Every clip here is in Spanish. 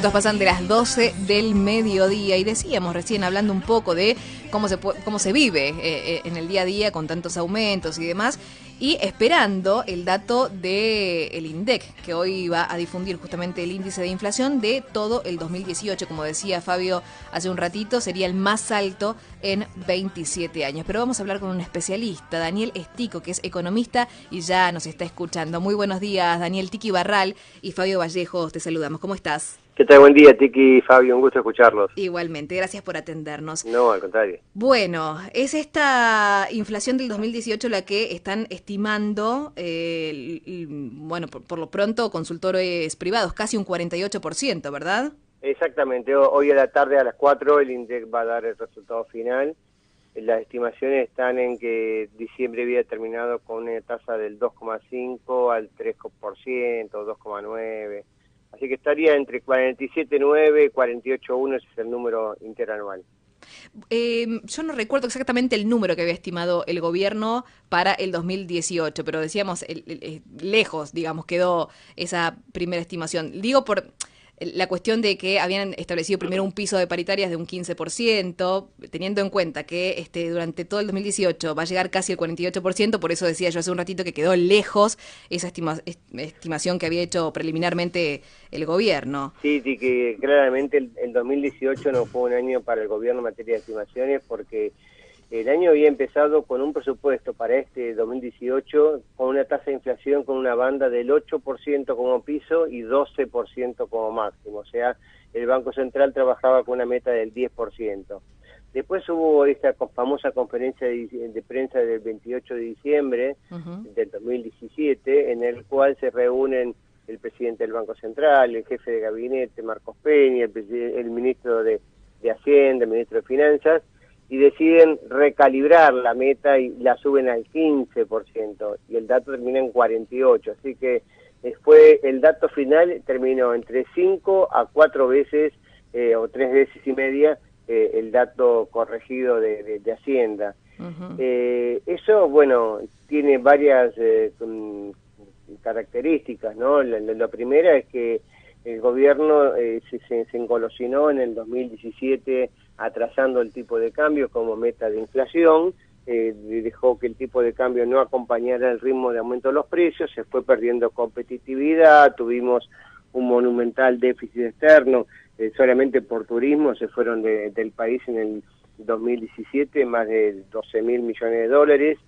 minutos pasan de las 12 del mediodía y decíamos recién, hablando un poco de cómo se vive en el día a día con tantos aumentos y demás, y esperando el dato del INDEC, que hoy va a difundir justamente el índice de inflación de todo el 2018. Como decía Fabio hace un ratito, sería el más alto en 27 años. Pero vamos a hablar con un especialista, Daniel Estico, que es economista y ya nos está escuchando. Muy buenos días, Daniel. Tiki Barral y Fabio Vallejos, te saludamos. ¿Cómo estás? ¿Qué tal? Buen día, Tiki y Fabio, un gusto escucharlos. Igualmente, gracias por atendernos. No, al contrario. Bueno, es esta inflación del 2018 la que están estimando, bueno, por lo pronto, consultores privados, casi un 48%, ¿verdad? Exactamente, hoy a la tarde a las 4 el INDEC va a dar el resultado final. Las estimaciones están en que diciembre había terminado con una tasa del 2,5 al 3%, 2,9%. Así que estaría entre 47,9 y 48,1, ese es el número interanual. Yo no recuerdo exactamente el número que había estimado el gobierno para el 2018, pero decíamos, lejos, digamos, quedó esa primera estimación. Digo por la cuestión de que habían establecido primero un piso de paritarias de un 15%, teniendo en cuenta que durante todo el 2018 va a llegar casi el 48%, por eso decía yo hace un ratito que quedó lejos esa estimación que había hecho preliminarmente el gobierno. Sí, que claramente el 2018 no fue un año para el gobierno en materia de estimaciones porque el año había empezado con un presupuesto para este 2018 con una tasa de inflación con una banda del 8% como piso y 12% como máximo. O sea, el Banco Central trabajaba con una meta del 10%. Después hubo esta famosa conferencia de prensa del 28 de diciembre del 2017, en el cual se reúnen el presidente del Banco Central, el jefe de gabinete, Marcos Peña, el ministro de Hacienda, el ministro de Finanzas, y deciden recalibrar la meta y la suben al 15%, y el dato termina en 48%, así que después el dato final terminó entre 5 a 4 veces o 3 veces y media el dato corregido de Hacienda. Eso, bueno, tiene varias características, ¿no? La primera es que el gobierno se engolosinó en el 2017 atrasando el tipo de cambio como meta de inflación, dejó que el tipo de cambio no acompañara el ritmo de aumento de los precios, se fue perdiendo competitividad, tuvimos un monumental déficit externo, solamente por turismo se fueron del país en el 2017 más de 12.000 millones de dólares,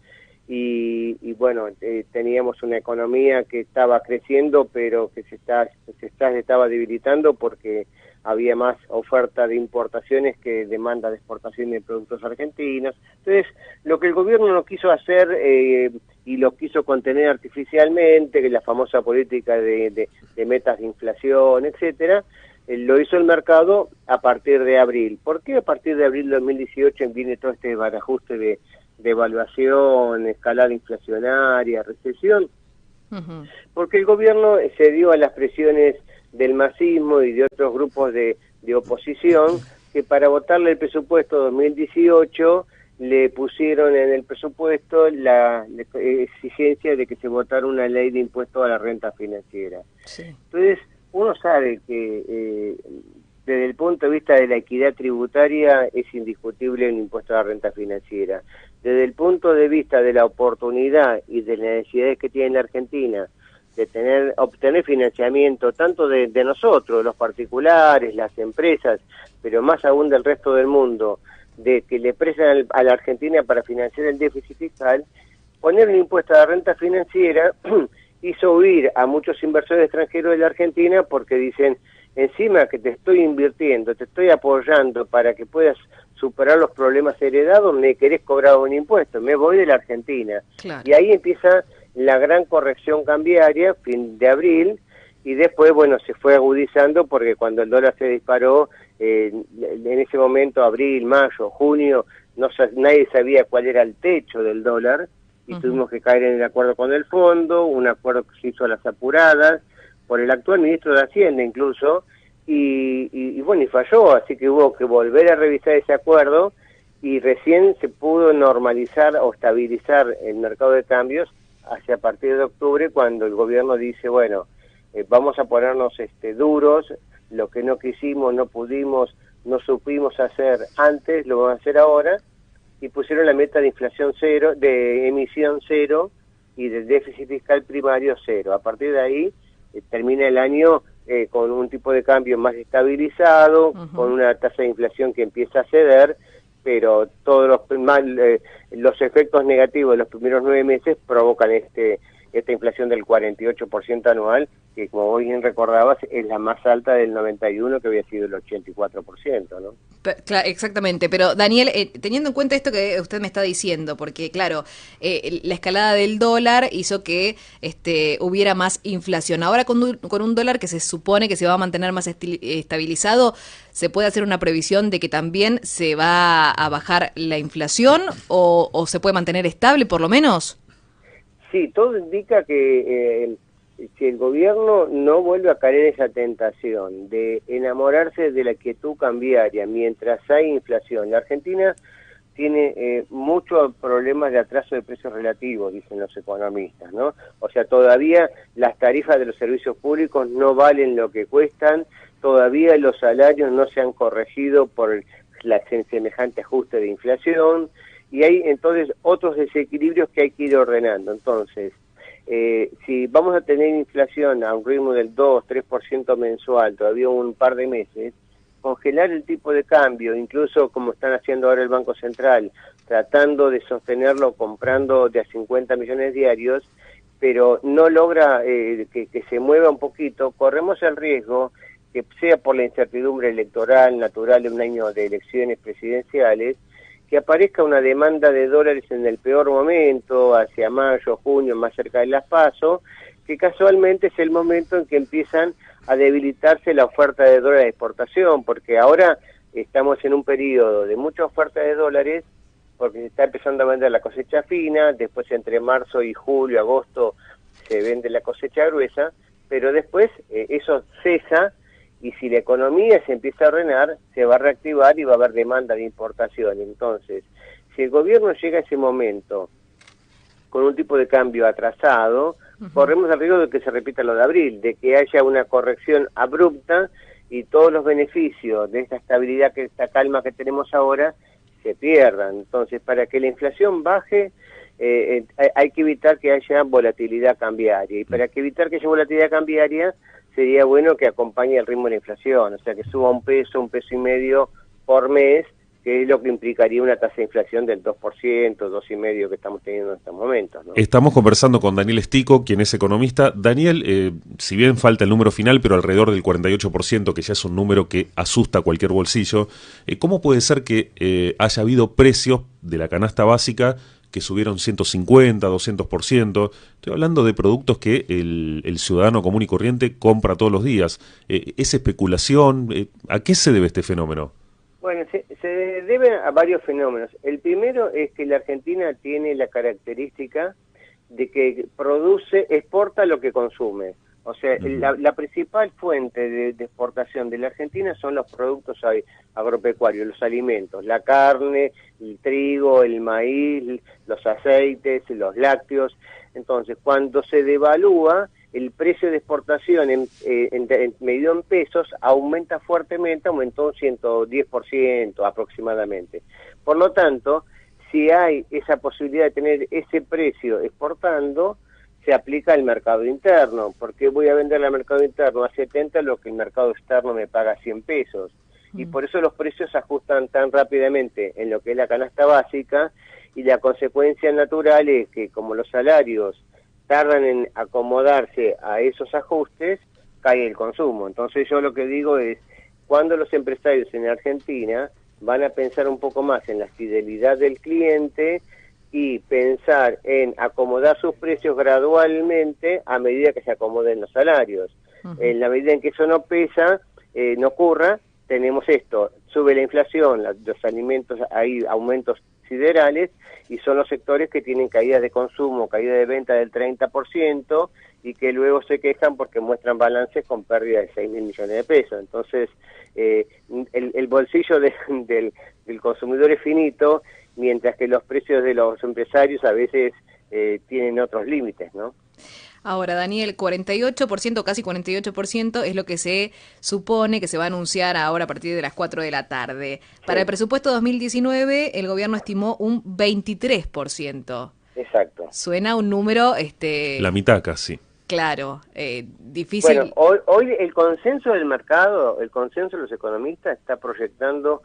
y bueno, teníamos una economía que estaba creciendo pero que se estaba debilitando porque había más oferta de importaciones que demanda de exportación de productos argentinos. Entonces, lo que el gobierno no quiso hacer y lo quiso contener artificialmente, que es la famosa política de metas de inflación, etcétera, lo hizo el mercado a partir de abril. ¿Por qué a partir de abril de 2018 viene todo este barajuste de evaluación, escalada inflacionaria, recesión? Porque el gobierno se dio a las presiones del masismo y de otros grupos de oposición que para votarle el presupuesto 2018 le pusieron en el presupuesto la exigencia de que se votara una ley de impuesto a la renta financiera. Sí. Entonces, uno sabe que desde el punto de vista de la equidad tributaria es indiscutible el impuesto a la renta financiera. Desde el punto de vista de la oportunidad y de las necesidades que tiene la Argentina de obtener financiamiento tanto de nosotros, los particulares, las empresas, pero más aún del resto del mundo, de que le prestan a la Argentina para financiar el déficit fiscal, poner el impuesto a la renta financiera hizo huir a muchos inversores extranjeros de la Argentina porque dicen, encima que te estoy invirtiendo, te estoy apoyando para que puedas superar los problemas heredados, me querés cobrar un impuesto, me voy de la Argentina. Claro. Y ahí empieza la gran corrección cambiaria, fin de abril, y después, bueno, se fue agudizando porque cuando el dólar se disparó, en ese momento, abril, mayo, junio, nadie sabía cuál era el techo del dólar, y tuvimos que caer en el acuerdo con el fondo, un acuerdo que se hizo a las apuradas, por el actual ministro de Hacienda incluso, y bueno, y falló, así que hubo que volver a revisar ese acuerdo, y recién se pudo normalizar o estabilizar el mercado de cambios hacia partir de octubre, cuando el gobierno dice, bueno, vamos a ponernos duros, lo que no quisimos, no pudimos, no supimos hacer antes, lo vamos a hacer ahora, y pusieron la meta de inflación cero, de emisión cero y de déficit fiscal primario cero. A partir de ahí termina el año con un tipo de cambio más estabilizado, con una tasa de inflación que empieza a ceder, pero todos los efectos negativos de los primeros 9 meses provocan esta inflación del 48% anual, que como vos bien recordabas, es la más alta del 91, que había sido el 84%, ¿no? Exactamente, pero Daniel, teniendo en cuenta esto que usted me está diciendo, porque claro, la escalada del dólar hizo que hubiera más inflación. Ahora con un dólar que se supone que se va a mantener más estabilizado, ¿se puede hacer una previsión de que también se va a bajar la inflación o se puede mantener estable por lo menos? Sí, todo indica que si el gobierno no vuelve a caer en esa tentación de enamorarse de la quietud cambiaria mientras hay inflación, la Argentina tiene muchos problemas de atraso de precios relativos, dicen los economistas, ¿no? O sea, todavía las tarifas de los servicios públicos no valen lo que cuestan, todavía los salarios no se han corregido por semejante ajuste de inflación, y hay entonces otros desequilibrios que hay que ir ordenando. Entonces, si vamos a tener inflación a un ritmo del 2-3% mensual, todavía un par de meses, congelar el tipo de cambio, incluso como están haciendo ahora el Banco Central, tratando de sostenerlo comprando de a 50 millones diarios, pero no logra que se mueva un poquito, corremos el riesgo que sea por la incertidumbre electoral natural de un año de elecciones presidenciales, que aparezca una demanda de dólares en el peor momento, hacia mayo, junio, más cerca de las PASO, que casualmente es el momento en que empiezan a debilitarse la oferta de dólares de exportación, porque ahora estamos en un periodo de mucha oferta de dólares, porque se está empezando a vender la cosecha fina, después entre marzo y julio, agosto, se vende la cosecha gruesa, pero después eso cesa, y si la economía se empieza a ordenar, se va a reactivar y va a haber demanda de importación. Entonces, si el gobierno llega a ese momento con un tipo de cambio atrasado, corremos el riesgo de que se repita lo de abril, de que haya una corrección abrupta y todos los beneficios de esta estabilidad, esta calma que tenemos ahora, se pierdan. Entonces, para que la inflación baje, hay que evitar que haya volatilidad cambiaria. Y para que evitar que haya volatilidad cambiaria, sería bueno que acompañe el ritmo de la inflación, o sea, que suba un peso y medio por mes, que es lo que implicaría una tasa de inflación del 2%, 2,5% que estamos teniendo en estos momentos, ¿no? Estamos conversando con Daniel Stico, quien es economista. Daniel, si bien falta el número final, pero alrededor del 48%, que ya es un número que asusta a cualquier bolsillo, ¿cómo puede ser que haya habido precios de la canasta básica que subieron 150, 200%? Estoy hablando de productos que el ciudadano común y corriente compra todos los días. ¿Es especulación? ¿A qué se debe este fenómeno? Bueno, se debe a varios fenómenos. El primero es que la Argentina tiene la característica de que exporta lo que consume. O sea, la principal fuente de exportación de la Argentina son los productos agropecuarios, los alimentos, la carne, el trigo, el maíz, los aceites, los lácteos. Entonces, cuando se devalúa, el precio de exportación medido en pesos aumenta fuertemente, aumentó un 110% aproximadamente. Por lo tanto, si hay esa posibilidad de tener ese precio exportando, se aplica al mercado interno, porque voy a vender al mercado interno a 70 lo que el mercado externo me paga 100 pesos. Y por eso los precios se ajustan tan rápidamente en lo que es la canasta básica, y la consecuencia natural es que como los salarios tardan en acomodarse a esos ajustes, cae el consumo. Entonces yo lo que digo es, cuando los empresarios en Argentina van a pensar un poco más en la fidelidad del cliente y pensar en acomodar sus precios gradualmente a medida que se acomoden los salarios. En la medida en que eso no ocurra, tenemos esto, sube la inflación, los alimentos, hay aumentos siderales, y son los sectores que tienen caídas de consumo, caída de venta del 30%, y que luego se quejan porque muestran balances con pérdida de 6.000 millones de pesos. Entonces, el bolsillo del consumidor es finito, mientras que los precios de los empresarios a veces tienen otros límites, ¿no? Ahora, Daniel, 48%, casi 48% es lo que se supone que se va a anunciar ahora a partir de las 4 de la tarde. Para el presupuesto 2019, el gobierno estimó un 23%. Exacto. Suena un número... La mitad casi. Claro, difícil. Bueno, hoy el consenso del mercado, el consenso de los economistas está proyectando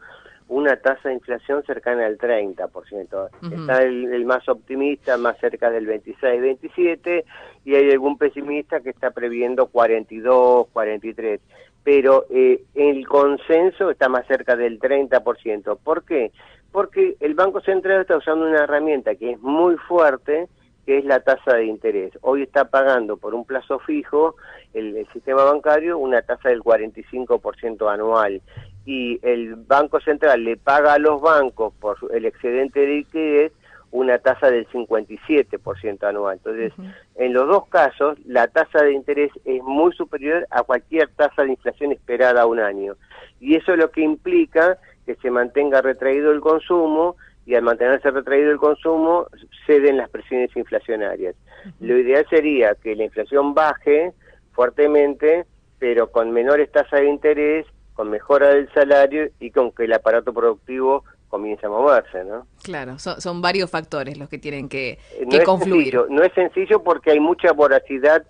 una tasa de inflación cercana al 30%. Está el más optimista, más cerca del 26-27, y hay algún pesimista que está previendo 42, 43. Pero el consenso está más cerca del 30%. ¿Por qué? Porque el Banco Central está usando una herramienta que es muy fuerte, que es la tasa de interés. Hoy está pagando por un plazo fijo el sistema bancario una tasa del 45% anual, y el Banco Central le paga a los bancos por el excedente de liquidez una tasa del 57% anual. Entonces, en los dos casos, la tasa de interés es muy superior a cualquier tasa de inflación esperada a un año. Y eso es lo que implica que se mantenga retraído el consumo, y al mantenerse retraído el consumo, ceden las presiones inflacionarias. Lo ideal sería que la inflación baje fuertemente, pero con menores tasas de interés, con mejora del salario y con que el aparato productivo comience a moverse, ¿no? Claro, son varios factores los que tienen que no confluir. No es sencillo porque hay mucha voracidad,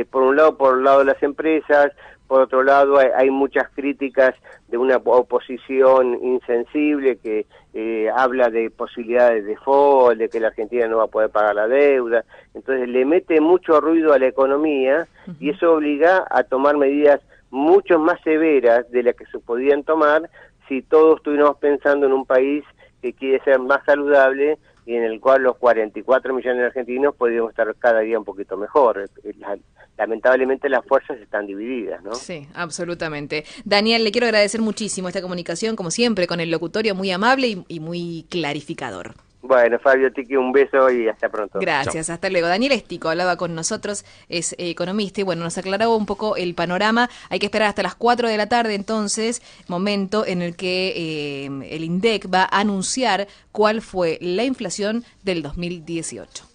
por un lado de las empresas, por otro lado hay muchas críticas de una oposición insensible que habla de posibilidades de default, de que la Argentina no va a poder pagar la deuda. Entonces le mete mucho ruido a la economía y eso obliga a tomar medidas mucho más severas de las que se podían tomar si todos estuviéramos pensando en un país que quiere ser más saludable y en el cual los 44 millones de argentinos podríamos estar cada día un poquito mejor. Lamentablemente las fuerzas están divididas, ¿no? Sí, absolutamente. Daniel, le quiero agradecer muchísimo esta comunicación, como siempre, con el locutorio muy amable y muy clarificador. Bueno, Fabio, Tiki, un beso y hasta pronto. Gracias, Chao. hasta luego. Daniel Estico hablaba con nosotros, es economista y bueno, nos aclaraba un poco el panorama. Hay que esperar hasta las 4 de la tarde entonces, momento en el que el INDEC va a anunciar cuál fue la inflación del 2018.